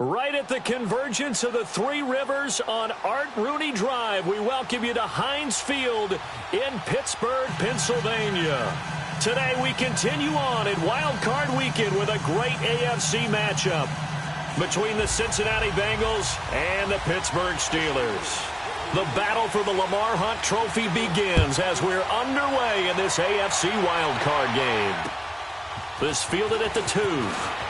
Right at the convergence of the Three Rivers on Art Rooney Drive, we welcome you to Heinz Field in Pittsburgh, Pennsylvania. Today we continue on in Wild Card Weekend with a great AFC matchup between the Cincinnati Bengals and the Pittsburgh Steelers. The battle for the Lamar Hunt Trophy begins as we're underway in this AFC Wild Card game. This fielded at the 2.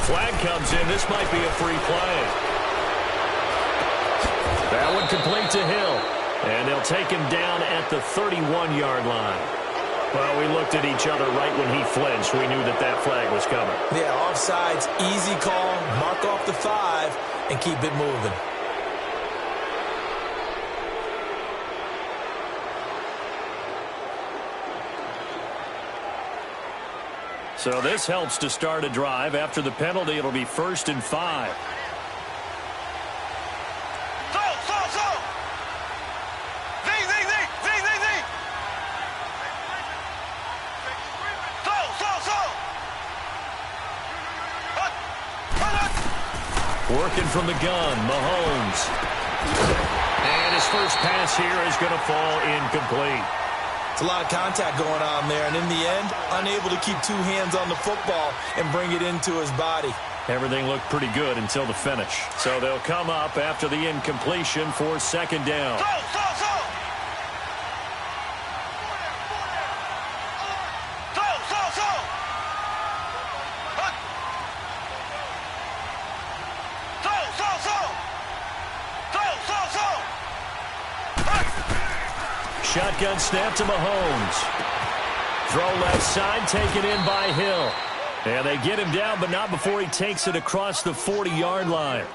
Flag comes in. This might be a free play. That one complete to Hill. And they'll take him down at the 31-yard line. Well, we looked at each other right when he flinched. We knew that that flag was coming. Yeah, offsides, easy call. Mark off the 5 and keep it moving. So this helps to start a drive. After the penalty, it'll be 1st and 5. Working from the gun, Mahomes. And his first pass here is going to fall incomplete. It's a lot of contact going on there, and in the end, unable to keep 2 hands on the football and bring it into his body. Everything looked pretty good until the finish. So they'll come up after the incompletion for 2nd down. Shotgun snap to Mahomes. Throw left side, taken in by Hill. And they get him down, but not before he takes it across the 40-yard line.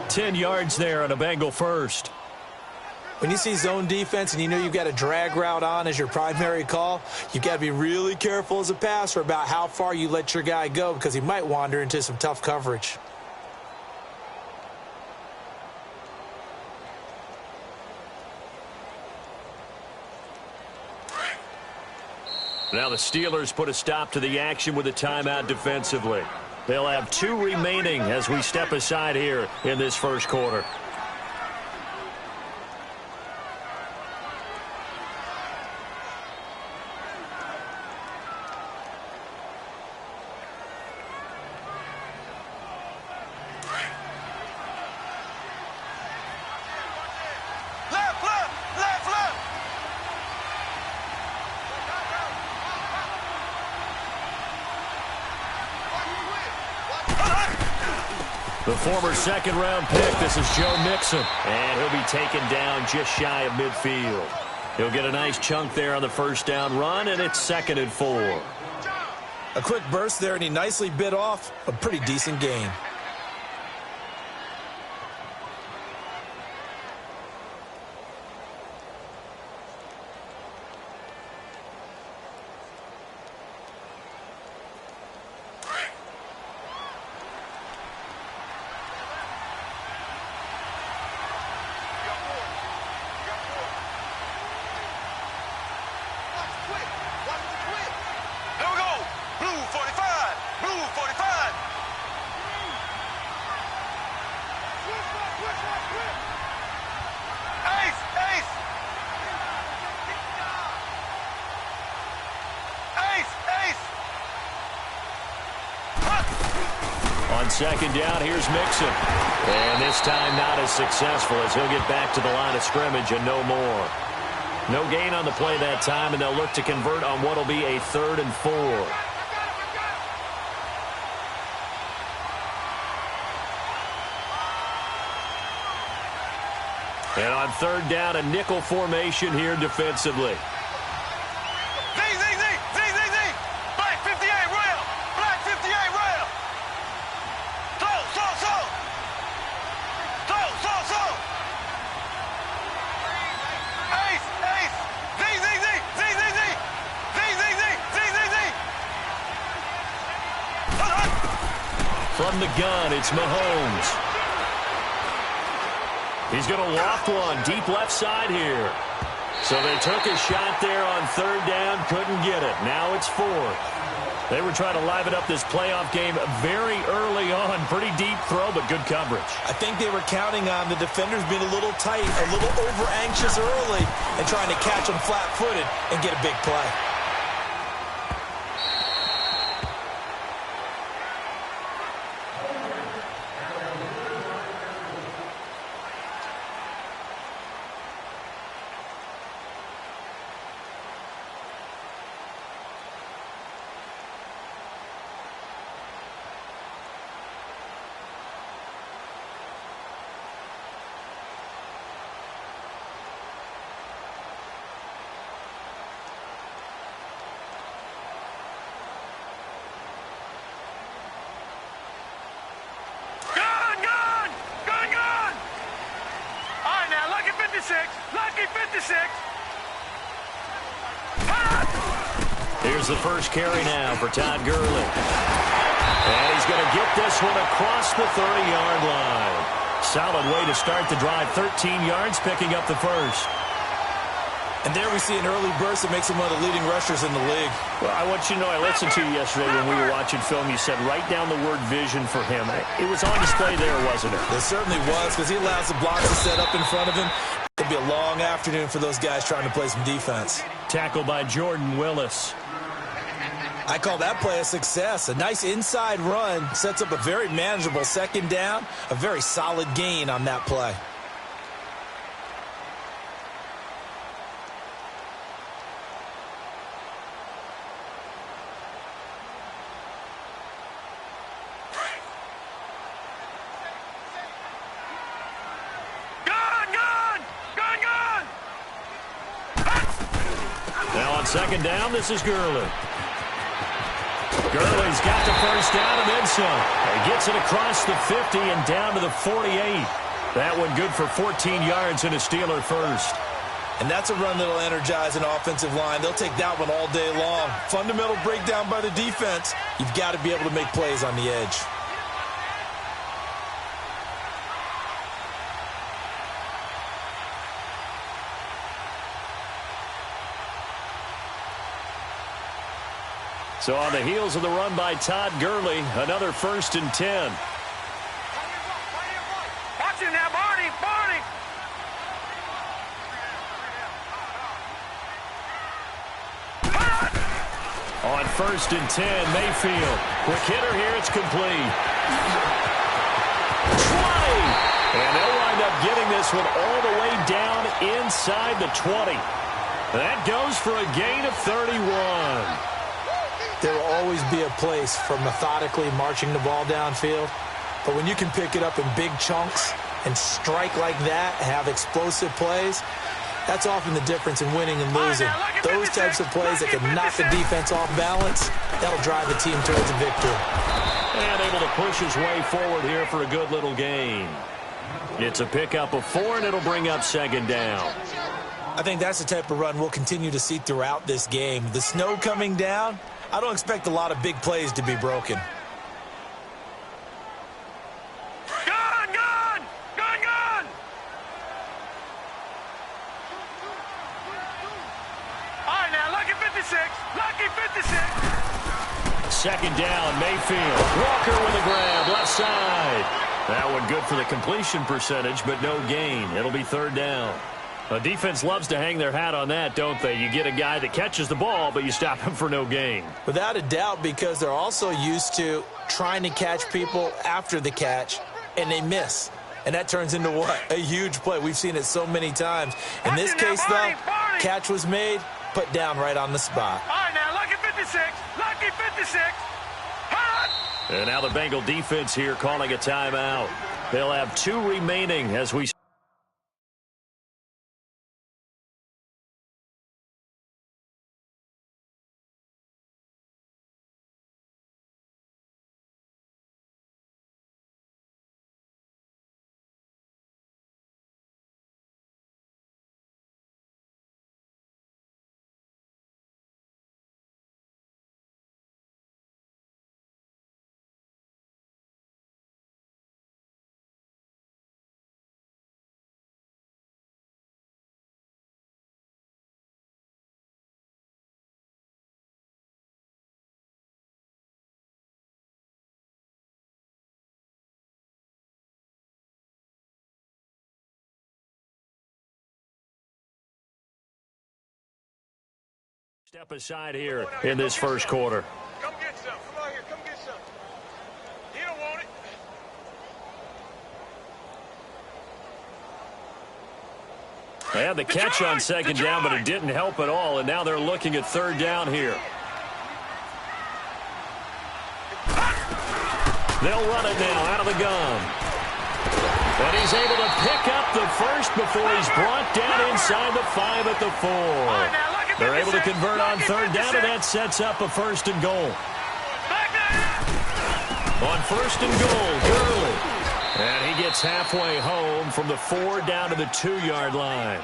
10 yards there on a Bengal first. When you see zone defense and you know you've got a drag route on as your primary call, you've got to be really careful as a passer about how far you let your guy go because he might wander into some tough coverage. Now the Steelers put a stop to the action with a timeout defensively. They'll have 2 remaining as we step aside here in this first quarter. The former 2nd-round pick, this is Joe Mixon. And he'll be taken down just shy of midfield. He'll get a nice chunk there on the 1st down run, and it's 2nd and 4. A quick burst there, and he nicely bit off a pretty decent gain. On 2nd down, here's Mixon. And this time not as successful as he'll get back to the line of scrimmage and no more. No gain on the play that time, and they'll look to convert on what will be a 3rd and 4. And on third down, a nickel formation here defensively. Black 58 rail. Black 58 rail. So. Ace. From the gun, it's Mahomes. He's going to loft one deep left side here. So they took a shot there on third down, couldn't get it. Now it's fourth. They were trying to liven up this playoff game very early on. Pretty deep throw, but good coverage. I think they were counting on the defenders being a little tight, a little over-anxious early, and trying to catch them flat-footed and get a big play. Lucky 56. Here's the first carry now for Todd Gurley. And he's going to get this one across the 30-yard line. Solid way to start the drive. 13 yards, picking up the first. And there we see an early burst that makes him one of the leading rushers in the league. Well, I want you to know, I listened to you yesterday when we were watching film. You said write down the word vision for him. It was on display there, wasn't it? It certainly was, because he allows the blocks to set up in front of him. It'll be a long afternoon for those guys trying to play some defense. Tackled by Jordan Willis. I call that play a success. A nice inside run sets up a very manageable second down. A very solid gain on that play. Now on second down, this is Gurley. Gurley's got the first down and then some. He gets it across the 50 and down to the 48. That one good for 14 yards and a Steeler first. And that's a run that'll energize an offensive line. They'll take that one all day long. Fundamental breakdown by the defense. You've got to be able to make plays on the edge. So on the heels of the run by Todd Gurley, another 1st and 10. Watch it now, Barney. On 1st and 10, Mayfield. Quick hitter here, it's complete. 20! And they'll wind up getting this one all the way down inside the 20. That goes for a gain of 31. There will always be a place for methodically marching the ball downfield. But when you can pick it up in big chunks and strike like that, have explosive plays, that's often the difference in winning and losing. Those types of plays that can knock the defense off balance, that'll drive the team towards a victory. And able to push his way forward here for a good little gain. It's a pickup of 4, and it'll bring up second down. I think that's the type of run we'll continue to see throughout this game. The snow coming down, I don't expect a lot of big plays to be broken. Gun! All right, now, lucky 56. Second down, Mayfield. Walker with a grab, left side. That one good for the completion percentage, but no gain. It'll be third down. A defense loves to hang their hat on that, don't they? You get a guy that catches the ball, but you stop him for no gain. Without a doubt, because they're also used to trying to catch people after the catch, and they miss. And that turns into what? A huge play. We've seen it so many times. In this case, though, catch was made, put down right on the spot. All right, now, lucky 56. And now the Bengal defense here calling a timeout. They'll have 2 remaining as we Step aside here in this first quarter. Come get some. Come on here. Come get some. You don't want it. They had the catch on second down, but it didn't help at all, and now they're looking at third down here. They'll run it now out of the gun. And he's able to pick up the first before he's brought down inside the 5 at the 4. They're able to convert on third down, and that sets up a first and goal. On first and goal, Gurley. And he gets halfway home from the 4 down to the 2-yard line.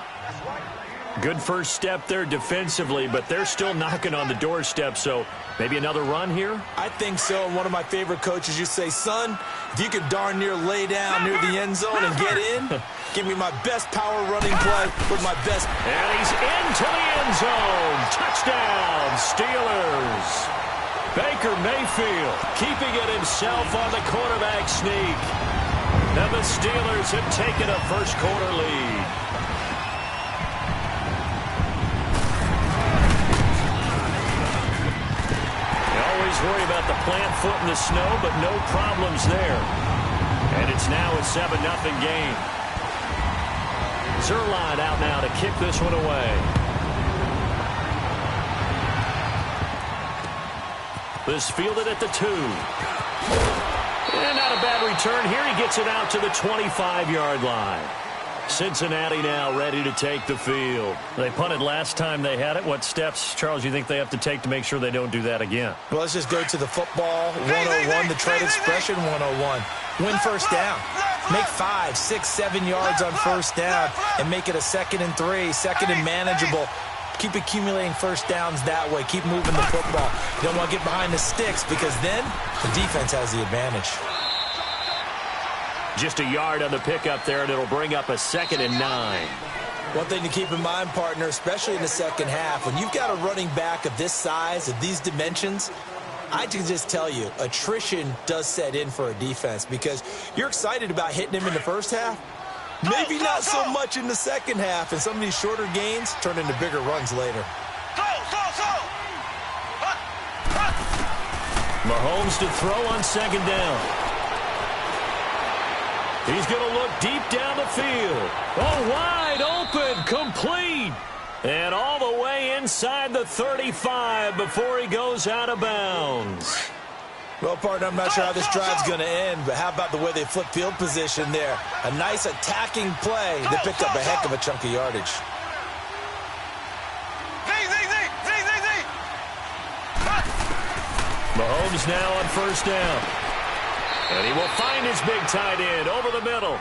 Good first step there defensively, but they're still knocking on the doorstep, so maybe another run here? I think so. And one of my favorite coaches, you say, son, if you could darn near lay down near the end zone and get in, give me my best power running play with my best. And he's into the end zone. Touchdown, Steelers. Baker Mayfield keeping it himself on the quarterback sneak. And the Steelers have taken a first quarter lead. Worry about the plant foot in the snow, but no problems there. And it's now a 7-0 game. Zerline out now to kick this one away. This fielded at the 2. And not a bad return here. He gets it out to the 25-yard line. Cincinnati now ready to take the field. They punted last time they had it. What steps, Charles, you think they have to take to make sure they don't do that again? Well, let's just go to the football 101, the trade expression 101. Win first down. Make 5, 6, 7 yards on first down and make it a 2nd and 3, 2nd and manageable. Keep accumulating first downs that way. Keep moving the football. You don't want to get behind the sticks because then the defense has the advantage. Just a yard on the pickup there, and it'll bring up a 2nd and 9. One thing to keep in mind, partner, especially in the second half, when you've got a running back of this size, of these dimensions, I can just tell you, attrition does set in for a defense because you're excited about hitting him in the first half. Maybe not so much in the second half, and some of these shorter gains turn into bigger runs later. Mahomes to throw on second down. He's going to look deep down the field. Oh, wide open, complete. And all the way inside the 35 before he goes out of bounds. Well, partner, I'm not sure how this drive's going to end, but how about the way they flip field position there? A nice attacking play that picked up a heck of a chunk of yardage. Mahomes now on first down. And he will find his big tight end over the middle.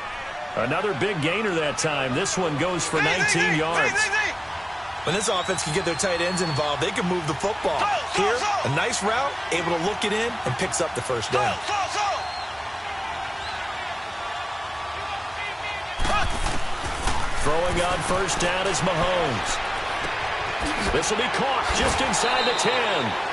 Another big gainer that time. This one goes for 19 yards. When this offense can get their tight ends involved, they can move the football. Here, a nice route, able to look it in, and picks up the first down. Throwing on first down is Mahomes. This will be caught just inside the 10.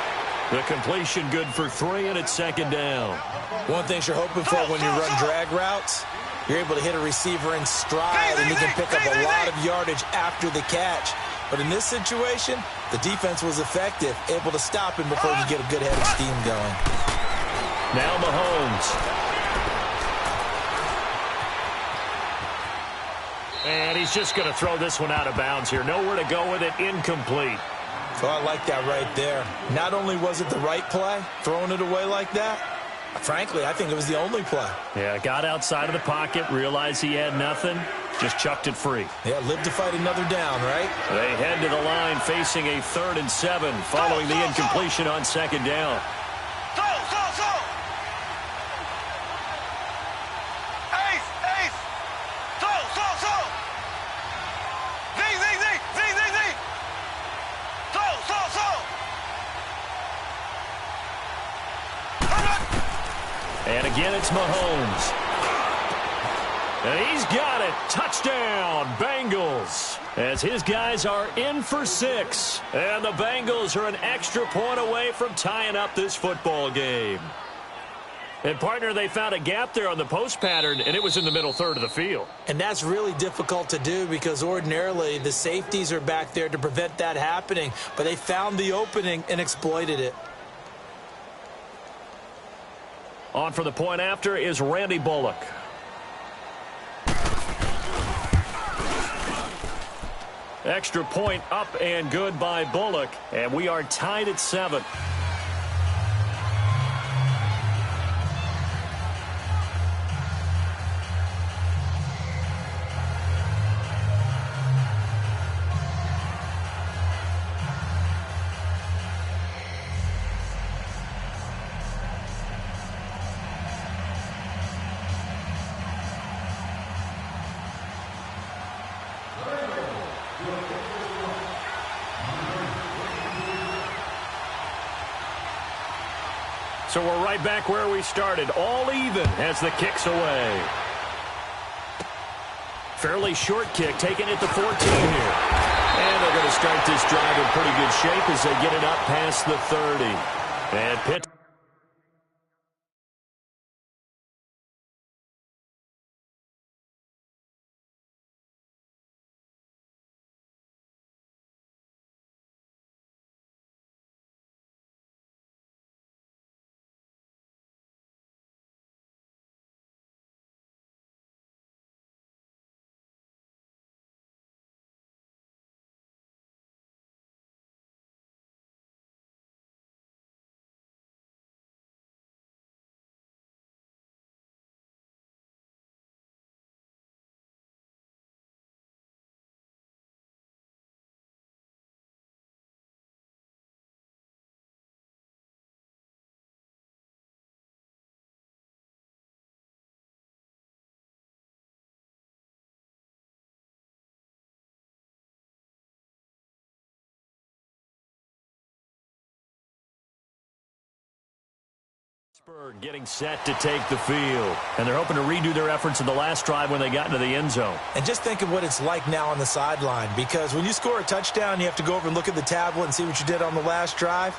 The completion good for 3, and it's second down. One thing you're hoping for when you run drag routes, you're able to hit a receiver in stride, and he can pick up a lot of yardage after the catch. But in this situation, the defense was effective, able to stop him before you get a good head of steam going. Now Mahomes. And he's just going to throw this one out of bounds here. Nowhere to go with it, incomplete. So I like that right there. Not only was it the right play, throwing it away like that, frankly, I think it was the only play. Yeah, got outside of the pocket, realized he had nothing, just chucked it free. Yeah, live to fight another down, right? They head to the line facing a 3rd and 7 following the incompletion on second down. And again, it's Mahomes. And he's got it. Touchdown, Bengals. As his guys are in for 6. And the Bengals are an extra point away from tying up this football game. And, partner, they found a gap there on the post pattern, and it was in the middle third of the field. And that's really difficult to do because ordinarily the safeties are back there to prevent that happening. But they found the opening and exploited it. On for the point after is Randy Bullock. Extra point up and good by Bullock. And we are tied at 7. So we're right back where we started, all even as the kick's away. Fairly short kick, taking it to 14 here. And they're going to start this drive in pretty good shape as they get it up past the 30. And Pitt. Getting set to take the field. And they're hoping to redo their efforts in the last drive when they got into the end zone. And just think of what it's like now on the sideline, because when you score a touchdown, you have to go over and look at the tablet and see what you did on the last drive.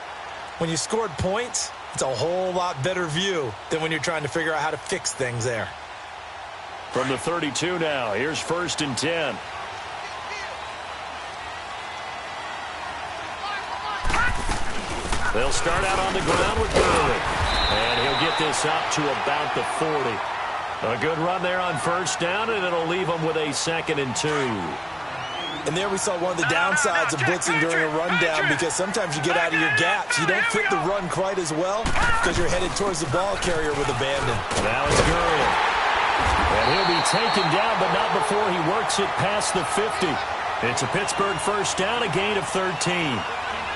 When you scored points, it's a whole lot better view than when you're trying to figure out how to fix things there. From the 32 now, here's 1st and 10. They'll start out on the ground with Gurley. And he'll get this up to about the 40. A good run there on 1st down, and it'll leave them with a 2nd and 2. And there we saw one of the downsides of blitzing during a rundown, because sometimes you get out of your gaps. You don't fit the run quite as well because you're headed towards the ball carrier with abandon. Now it's Gurley. And he'll be taken down, but not before he works it past the 50. It's a Pittsburgh 1st down, a gain of 13.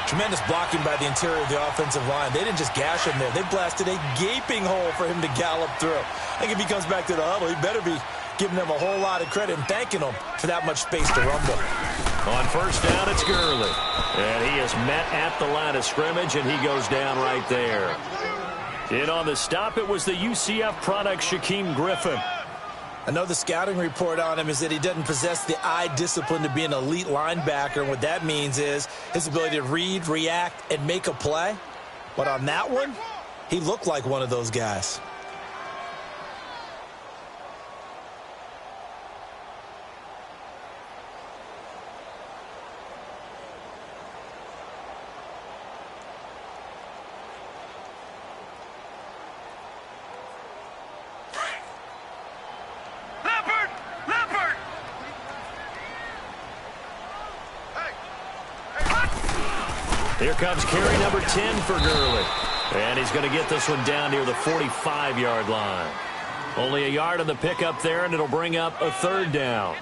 Tremendous blocking by the interior of the offensive line. They didn't just gash him there. They blasted a gaping hole for him to gallop through. I think if he comes back to the huddle, he better be giving them a whole lot of credit and thanking them for that much space to rumble. On 1st down, it's Gurley. And he is met at the line of scrimmage, and he goes down right there. In on the stop, it was the UCF product, Shaquem Griffin. I know the scouting report on him is that he doesn't possess the eye discipline to be an elite linebacker. And what that means is his ability to read, react, and make a play. But on that one, he looked like one of those guys. Here comes carry number 10 for Gurley. And he's going to get this one down near the 45-yard line. Only a yard on the pickup there, and it'll bring up a 3rd down.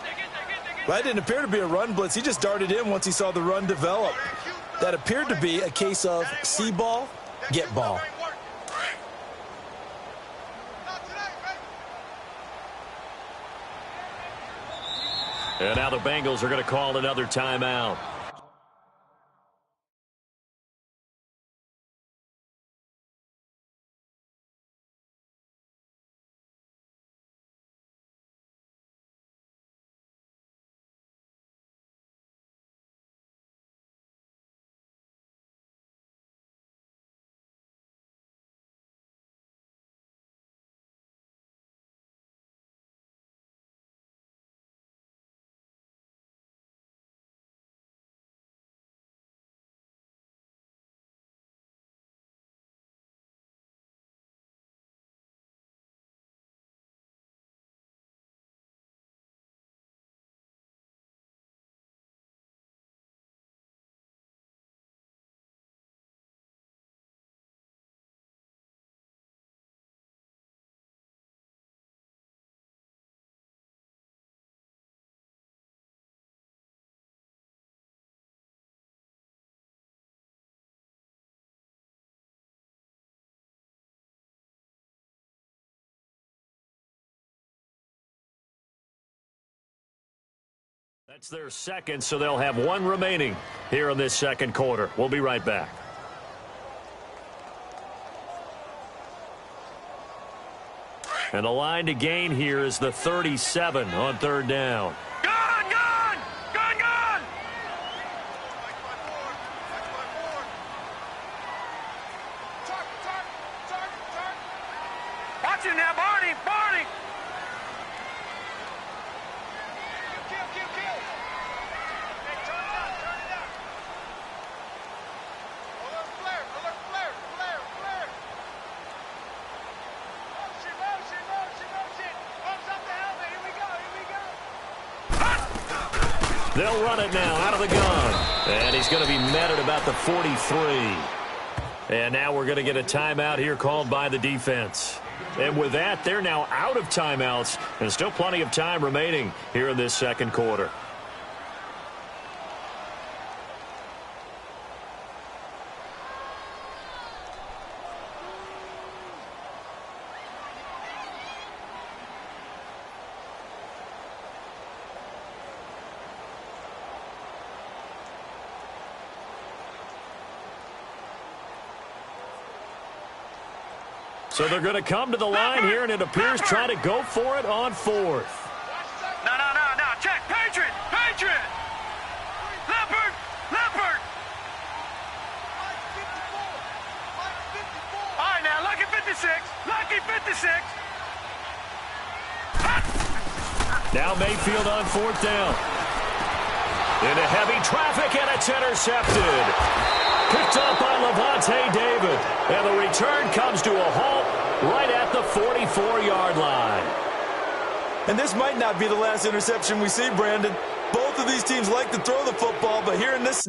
That didn't appear to be a run blitz. He just darted in once he saw the run develop. That appeared to be a case of see ball, get ball. And now the Bengals are going to call another timeout. That's their second, so they'll have one remaining here in this second quarter. We'll be right back. And the line to gain here is the 37 on third down. Gun! Gun! Gun! Gun! Watch it now, Barney! Barney! Kill! Kill! Kill! Hey, turn it up! Turn it up! Alert flare! Alert flare! Flare! Flare! Motion! Motion! Motion! Motion! Pumps up the helmet! Here we go! Here we go! They'll run it now out of the gun. And he's going to be met at about the 43. And now we're going to get a timeout here called by the defense. And with that, they're now out of timeouts. And still plenty of time remaining here in this second quarter. So they're going to come to the line here, and it appears trying to go for it on fourth. No, no, no, no. Check. Patriot. Patriot. Leopard. Leopard. All right, now, lucky 56. Lucky 56. Now Mayfield on fourth down. Into heavy traffic, and it's intercepted. Picked up by Levante David. And the return comes to a halt right at the 44-yard line. And this might not be the last interception we see, Brandon. Both of these teams like to throw the football, but here in this...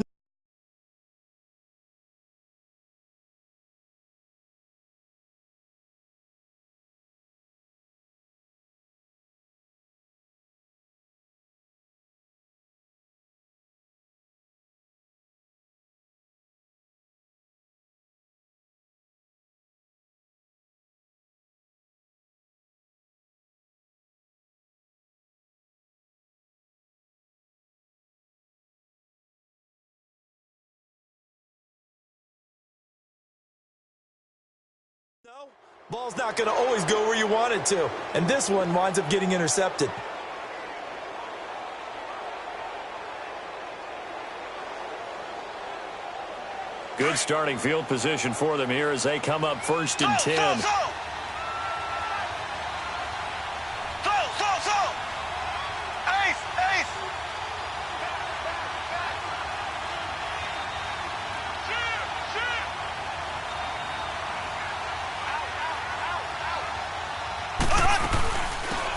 No, ball's not going to always go where you want it to. And this one winds up getting intercepted. Good starting field position for them here as they come up first and 10. Ace! Ace!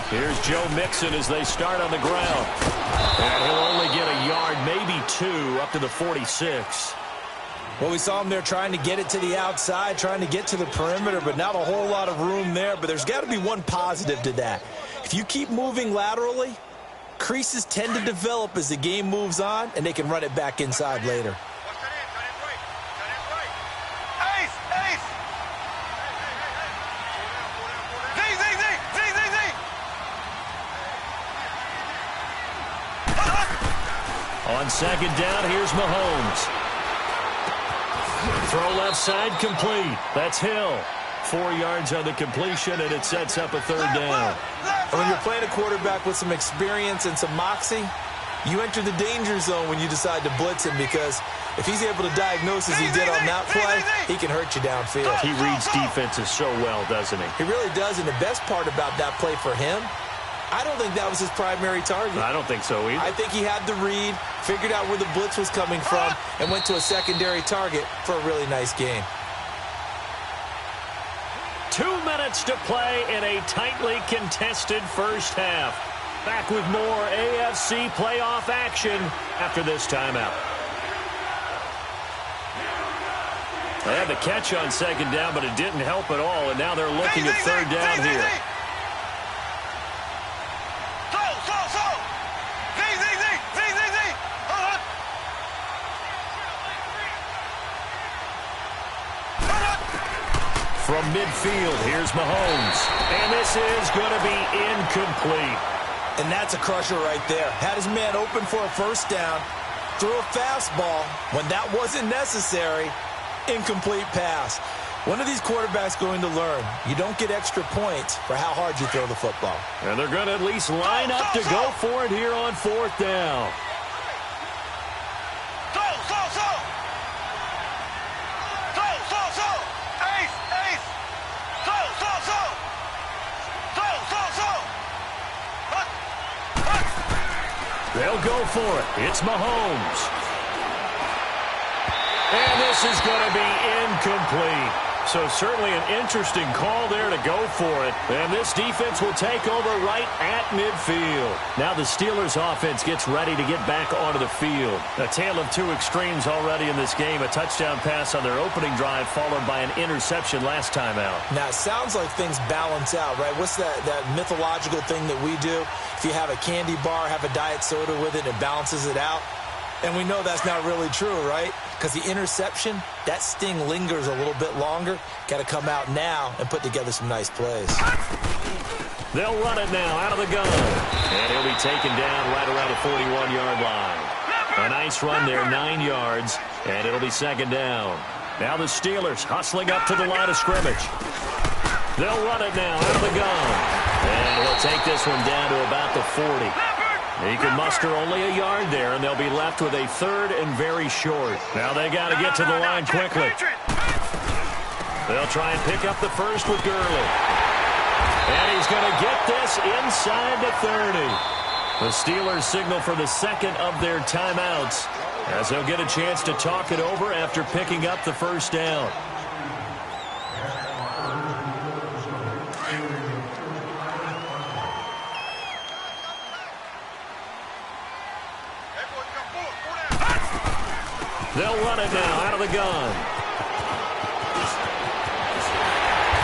Here's Joe Mixon as they start on the ground. And he'll only get a yard, maybe two, up to the 46. Well, we saw him there trying to get it to the outside, trying to get to the perimeter, but not a whole lot of room there. But there's got to be one positive to that. If you keep moving laterally, creases tend to develop as the game moves on, and they can run it back inside later. On second down, here's Mahomes. Throw left side, complete. That's Hill. 4 yards on the completion, and it sets up a third down. And when you're playing a quarterback with some experience and some moxie, you enter the danger zone when you decide to blitz him, because if he's able to diagnose as he did on that play, he can hurt you downfield. He reads defenses so well, doesn't he? He really does, and the best part about that play for him, I don't think that was his primary target. I don't think so either. I think he had the read, figured out where the blitz was coming from, and went to a secondary target for a really nice game. 2 minutes to play in a tightly contested first half. Back with more AFC playoff action after this timeout. They had the catch on second down, but it didn't help at all, and now they're looking at third down here. From midfield, here's Mahomes. And this is going to be incomplete. And that's a crusher right there. Had his man open for a first down, threw a fastball when that wasn't necessary, incomplete pass. When are these quarterbacks going to learn? You don't get extra points for how hard you throw the football. And they're going to at least line up to go for it here on fourth down. They'll go for it. It's Mahomes. And this is going to be incomplete. So certainly an interesting call there to go for it. And this defense will take over right at midfield. Now the Steelers offense gets ready to get back onto the field. A tale of two extremes already in this game. A touchdown pass on their opening drive followed by an interception last time out. Now it sounds like things balance out, right? What's that mythological thing that we do? If you have a candy bar, have a diet soda with it, and it balances it out. And we know that's not really true, right? Because the interception, that sting lingers a little bit longer. Got to come out now and put together some nice plays. They'll run it now out of the gun. And he'll be taken down right around the 41-yard line. A nice run there, 9 yards, and it'll be second down. Now the Steelers hustling up to the line of scrimmage. They'll run it now out of the gun. And he'll take this one down to about the 40. He can muster only a yard there, and they'll be left with a third and very short. Now they got to get to the line quickly. They'll try and pick up the first with Gurley. And he's going to get this inside the 30. The Steelers signal for the second of their timeouts as they'll get a chance to talk it over after picking up the first down. They'll run it now out of the gun.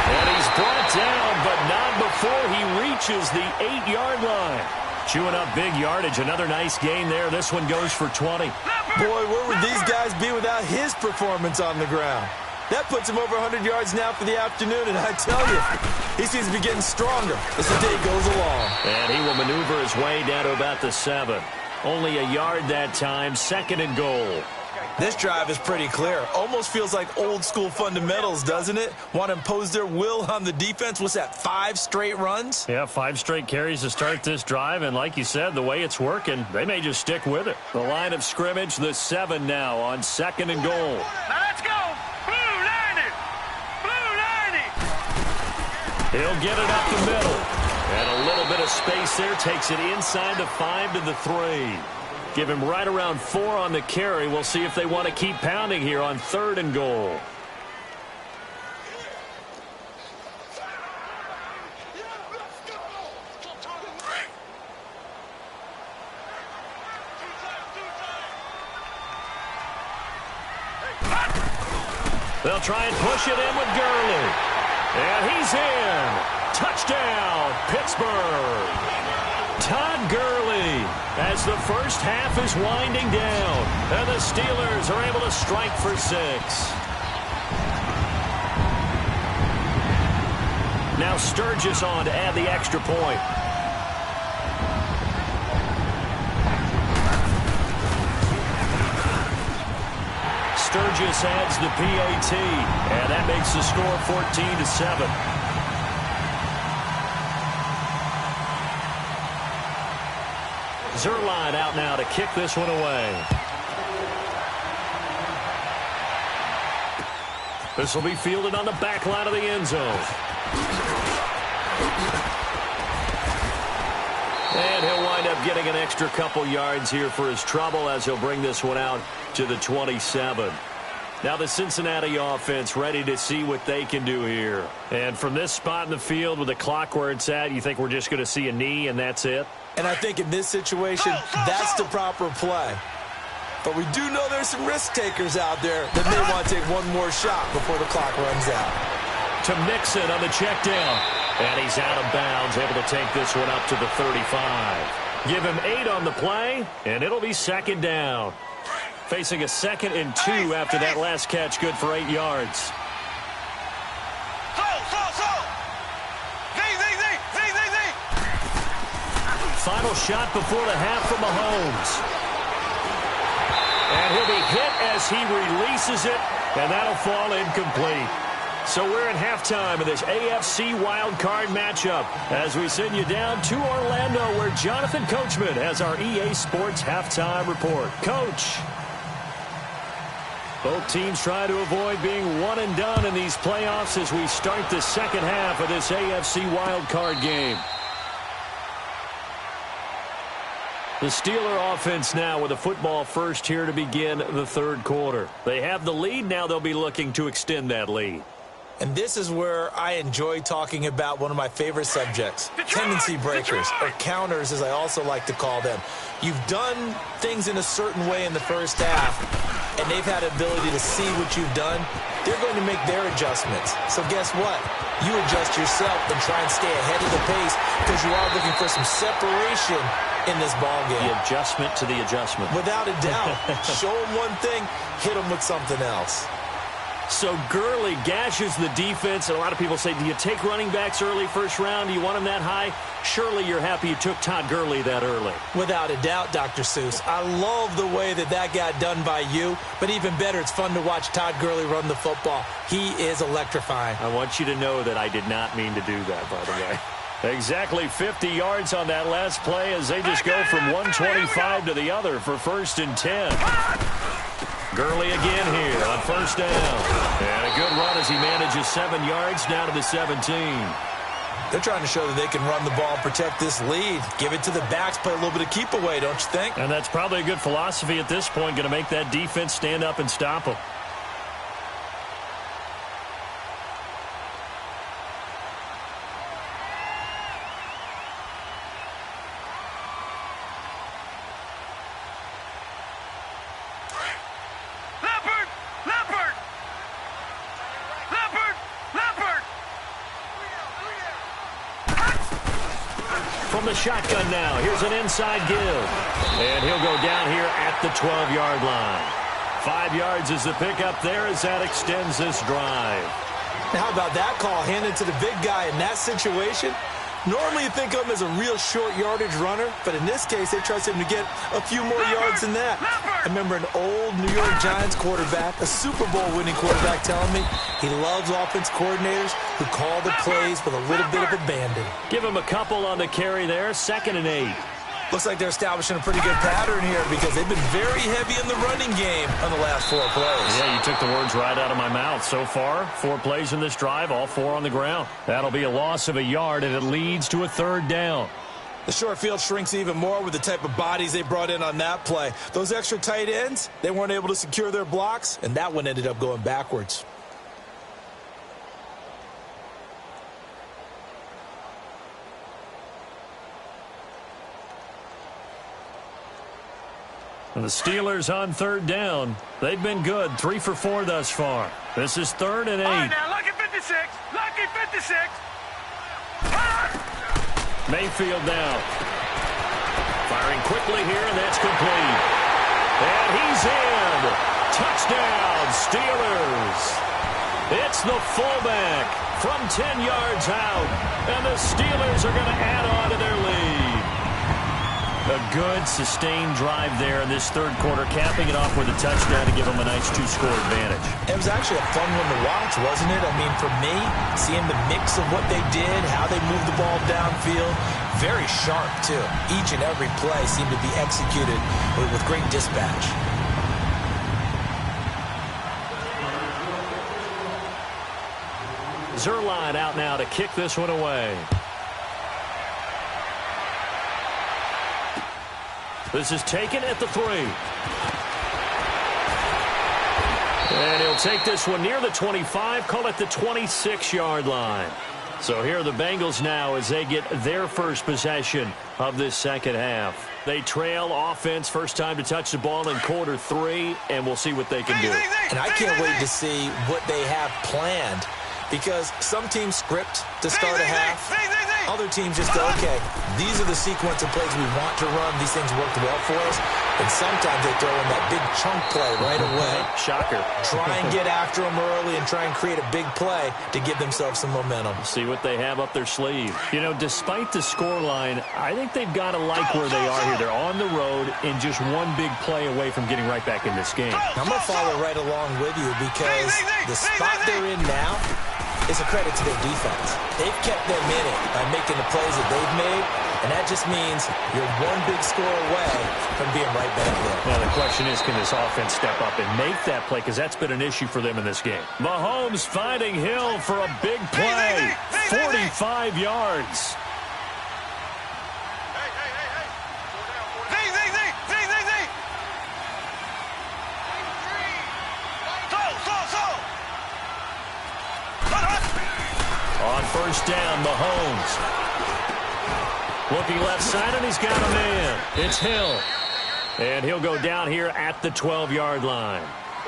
And he's brought down, but not before he reaches the 8-yard line. Chewing up big yardage. Another nice gain there. This one goes for 20. Boy, where would these guys be without his performance on the ground? That puts him over 100 yards now for the afternoon, and I tell you, he seems to be getting stronger as the day goes along. And he will maneuver his way down to about the 7. Only a yard that time, second and goal. This drive is pretty clear. Almost feels like old-school fundamentals, doesn't it? Want to impose their will on the defense. What's that, 5 straight runs? Yeah, 5 straight carries to start this drive. And like you said, the way it's working, they may just stick with it. The line of scrimmage, the 7 now on second and goal. Now let's go. Blue 90. Blue 90. He'll get it up the middle. And a little bit of space there. Takes it inside the 5 to the 3. Give him right around 4 on the carry. We'll see if they want to keep pounding here on third and goal. They'll try and push it in with Gurley. And he's in. Touchdown, Pittsburgh. Todd Gurley as the first half is winding down. And the Steelers are able to strike for 6. Now Sturgis on to add the extra point. Sturgis adds the PAT, and that makes the score 14-7. Zerline out now to kick this one away. This will be fielded on the back line of the end zone. And he'll wind up getting an extra couple yards here for his trouble as he'll bring this one out to the 27. Now the Cincinnati offense ready to see what they can do here. And from this spot in the field with the clock where it's at, you think we're just going to see a knee and that's it? And I think in this situation, that's the proper play. But we do know there's some risk takers out there that may want to take one more shot before the clock runs out. To Mixon on the check down. And he's out of bounds, able to take this one up to the 35. Give him 8 on the play, and it'll be second down. Facing a 2nd and 2 after that last catch, good for 8 yards. final shot before the half from Mahomes. And he'll be hit as he releases it, and that'll fall incomplete. So we're at halftime of this AFC wildcard matchup as we send you down to Orlando where Jonathan Coachman has our EA Sports halftime report. Coach. Both teams try to avoid being one and done in these playoffs as we start the second half of this AFC wildcard game. The Steeler offense now with a football first here to begin the third quarter. They have the lead. Now they'll be looking to extend that lead. And this is where I enjoy talking about one of my favorite subjects, tendency breakers, or counters as I also like to call them. You've done things in a certain way in the first half, and they've had the ability to see what you've done. They're going to make their adjustments. So guess what? You adjust yourself and try and stay ahead of the pace because you are looking for some separation in this ballgame. The adjustment to the adjustment. Without a doubt. Show them one thing, hit them with something else. So Gurley gashes the defense, and a lot of people say, do you take running backs early first round? Do you want them that high? Surely you're happy you took Todd Gurley that early. Without a doubt, Dr. Seuss. I love the way that got done by you, but even better, it's fun to watch Todd Gurley run the football. He is electrifying. I want you to know that I did not mean to do that, by the way. Exactly 50 yards on that last play as they just go from 125 to the other for 1st and 10. Gurley again here on first down. And a good run as he manages 7 yards down to the 17. They're trying to show that they can run the ball and protect this lead. Give it to the backs, play a little bit of keep away, don't you think? And that's probably a good philosophy at this point, going to make that defense stand up and stop them. From the shotgun now, here's an inside give. And he'll go down here at the 12-yard line. 5 yards is the pickup there as that extends this drive. How about that call? Handed to the big guy in that situation. Normally you think of him as a real short yardage runner, but in this case they trust him to get a few more yards than that. I remember an old New York Giants quarterback, a Super Bowl winning quarterback, telling me he loves offense coordinators who call the plays with a little bit of abandon. Give him a couple on the carry there, 2nd and 8. Looks like they're establishing a pretty good pattern here because they've been very heavy in the running game on the last 4 plays. Yeah, you took the words right out of my mouth. So far, 4 plays in this drive, all 4 on the ground. That'll be a loss of a yard, and it leads to a 3rd down. The short field shrinks even more with the type of bodies they brought in on that play. Those extra tight ends, they weren't able to secure their blocks, and that one ended up going backwards. And the Steelers on 3rd down. They've been good, 3 for 4 thus far. This is 3rd and 8. All right, now, lucky 56. Lucky 56. Mayfield now. Firing quickly here, and that's complete. And he's in. Touchdown, Steelers. It's the fullback from 10 yards out. And the Steelers are going to add on to their lead. A good, sustained drive there in this 3rd quarter, capping it off with a touchdown to give them a nice 2-score advantage. It was actually a fun one to watch, wasn't it? I mean, for me, seeing the mix of what they did, how they moved the ball downfield, very sharp, too. Each and every play seemed to be executed with great dispatch. Zerline out now to kick this one away. This is taken at the 3. And he'll take this one near the 25, call it the 26-yard line. So here are the Bengals now as they get their first possession of this second half. They trail offense, first time to touch the ball in quarter 3, and we'll see what they can do. And I can't wait to see what they have planned because some teams script to start a half. Other teams just go, okay, these are the sequence of plays we want to run. These things worked well for us. And sometimes they throw in that big chunk play right away. Shocker. Try and get after them early and try and create a big play to give themselves some momentum. See what they have up their sleeve. You know, despite the scoreline, I think they've got to like where they are here. They're on the road and just one big play away from getting right back in this game. I'm going to follow right along with you because the spot they're in now is a credit to their defense. They've kept them in it by making the plays that they've made, and that just means you're one big score away from being right back there. Now, the question is, can this offense step up and make that play? Because that's been an issue for them in this game. Mahomes finding Hill for a big play. 45 yards. On first down, Mahomes. Looking left side, and he's got a man. It's Hill. And he'll go down here at the 12-yard line.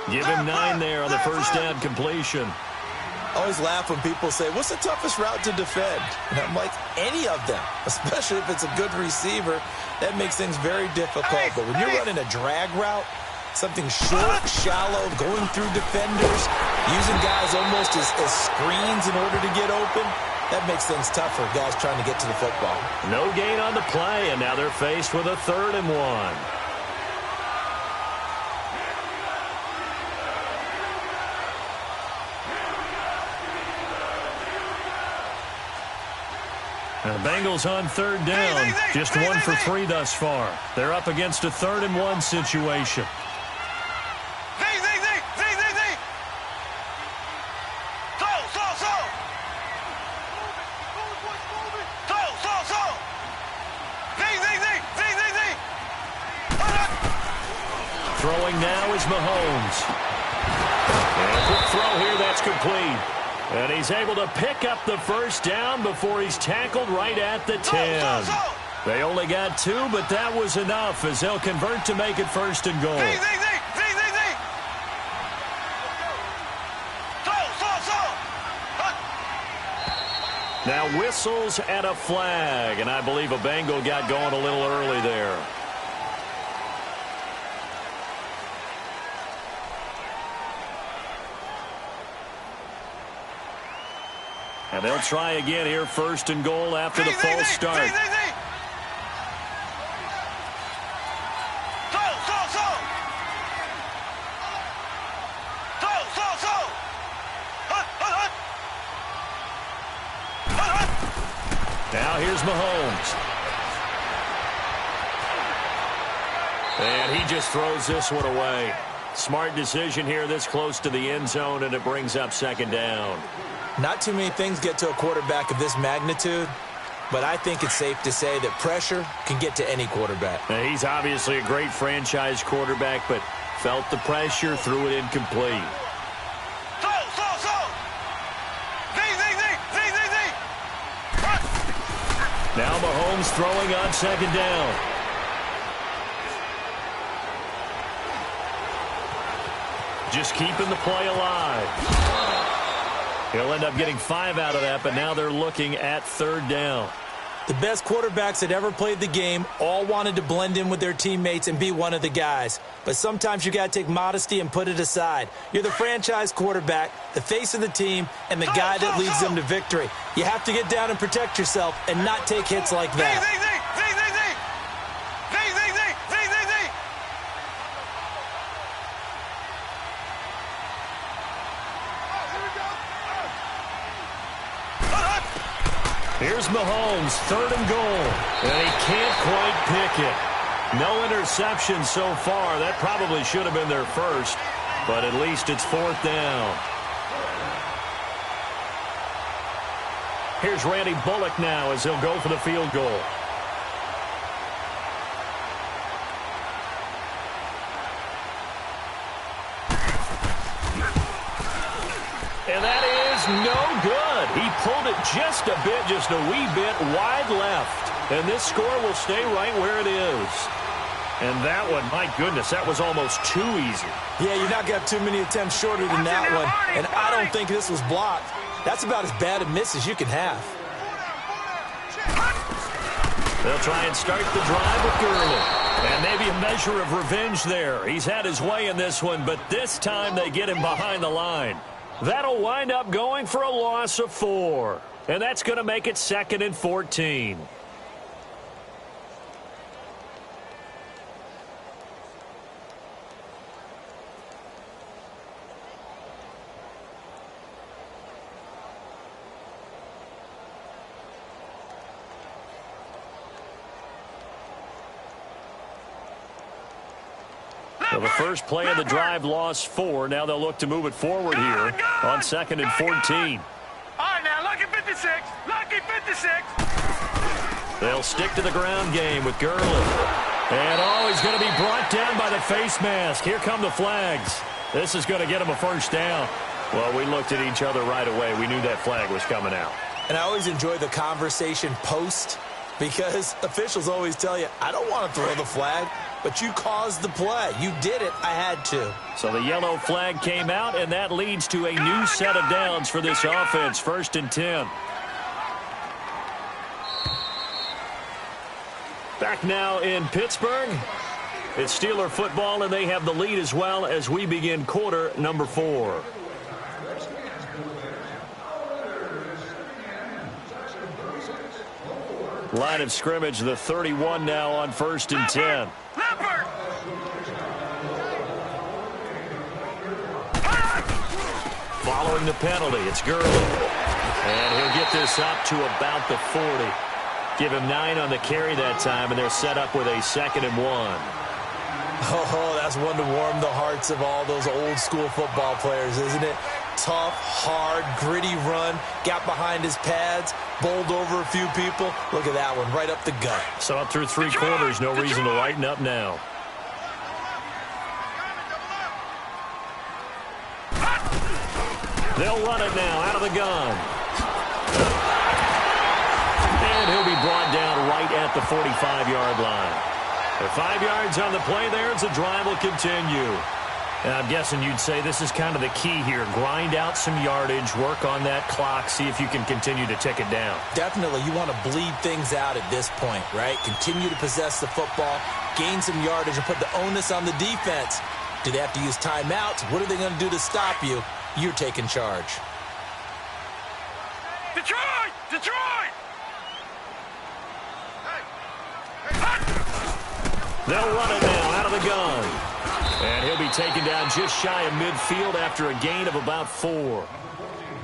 Give him 9 there on the first down completion. I always laugh when people say, what's the toughest route to defend? And I'm like, any of them, especially if it's a good receiver. That makes things very difficult. But when you're running a drag route, something short, shallow, going through defenders, using guys almost as screens in order to get open, that makes things tough for guys trying to get to the football. No gain on the play, and now they're faced with a 3rd and 1. The Bengals on 3rd down, just 1 for 3 thus far. They're up against a 3rd and 1 situation. Throwing now is Mahomes. And a quick throw here, that's complete. And he's able to pick up the first down before he's tackled right at the 10. They only got 2, but that was enough as they'll convert to make it 1st and goal. Now whistles and a flag, and I believe a Bengal got going a little early there. And they'll try again here, 1st and goal after the false start. Now here's Mahomes. And he just throws this one away. Smart decision here this close to the end zone, and it brings up 2nd down. Not too many things get to a quarterback of this magnitude, but I think it's safe to say that pressure can get to any quarterback. Now, he's obviously a great franchise quarterback, but felt the pressure, threw it incomplete. Now Mahomes throwing on 2nd down. Just keeping the play alive. He'll end up getting 5 out of that, but now they're looking at 3rd down. The best quarterbacks that ever played the game all wanted to blend in with their teammates and be one of the guys. But sometimes you got to take modesty and put it aside. You're the franchise quarterback, the face of the team, and the guy that leads them to victory. You have to get down and protect yourself and not take hits like that. Here's Mahomes, 3rd and goal, and he can't quite pick it. No interception so far. That probably should have been their first, but at least it's 4th down. Here's Randy Bullock now as he'll go for the field goal. And that is no good. He pulled it just a wee bit wide left. And this score will stay right where it is. And that one, my goodness, that was almost too easy. Yeah, you're not going to have too many attempts shorter than that one. And I don't think this was blocked. That's about as bad a miss as you can have. They'll try and start the drive with Gurley. And maybe a measure of revenge there. He's had his way in this one, but this time they get him behind the line. That'll wind up going for a loss of 4. And that's going to make it 2nd and 14. So the first play of the drive lost 4. Now they'll look to move it forward here on 2nd and 14. All right, now, lucky 56. Lucky 56. They'll stick to the ground game with Gurley. And, he's going to be brought down by the face mask. Here come the flags. This is going to get him a first down. Well, we looked at each other right away. We knew that flag was coming out. And I always enjoy the conversation post because officials always tell you, I don't want to throw the flag, but you caused the play. You did it. I had to. So the yellow flag came out, and that leads to a new set of downs for this offense. 1st and 10. Back now in Pittsburgh. It's Steeler football, and they have the lead as well as we begin quarter number 4. Line of scrimmage, the 31 now on 1st and 10. Following the penalty, it's Gurley. And he'll get this up to about the 40. Give him 9 on the carry that time, and they're set up with a 2nd and 1. Oh, that's one to warm the hearts of all those old-school football players, isn't it? Tough, hard, gritty run, got behind his pads, bowled over a few people. Look at that one, right up the gut. So up through 3 quarters, no reason to lighten up now. They'll run it now out of the gun. And he'll be brought down right at the 45-yard line. With 5 yards on the play there, the drive will continue. And I'm guessing you'd say this is kind of the key here. Grind out some yardage, work on that clock, see if you can continue to tick it down. Definitely. You want to bleed things out at this point, right? Continue to possess the football, gain some yardage, and put the onus on the defense. Do they have to use timeouts? What are they going to do to stop you? You're taking charge. Detroit! Detroit! They'll run it now out of the gun. And he'll be taken down just shy of midfield after a gain of about 4.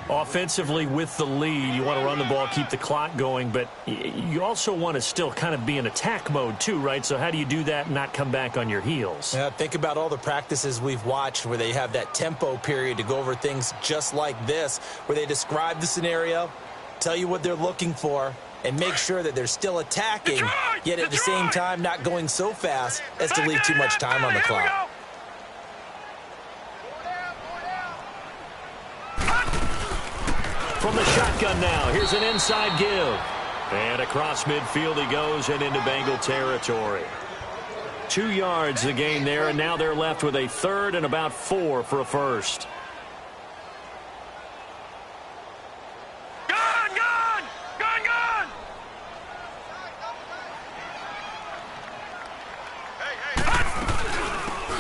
Offensively with the lead, you want to run the ball, keep the clock going, but you also want to still kind of be in attack mode too, right? So how do you do that and not come back on your heels? Yeah, think about all the practices we've watched where they have that tempo period to go over things just like this, where they describe the scenario, tell you what they're looking for, and make sure that they're still attacking, yet at the same time not going so fast as to leave too much time on the clock. From the shotgun now, here's an inside give. And across midfield he goes and into Bengal territory. 2 yards the gain there, and now they're left with a 3rd and about 4 for a first.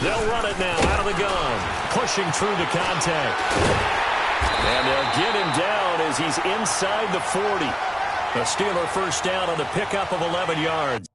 They'll run it now out of the gun, pushing through the contact. And they'll get him down as he's inside the 40. A Steeler first down on the pickup of 11 yards.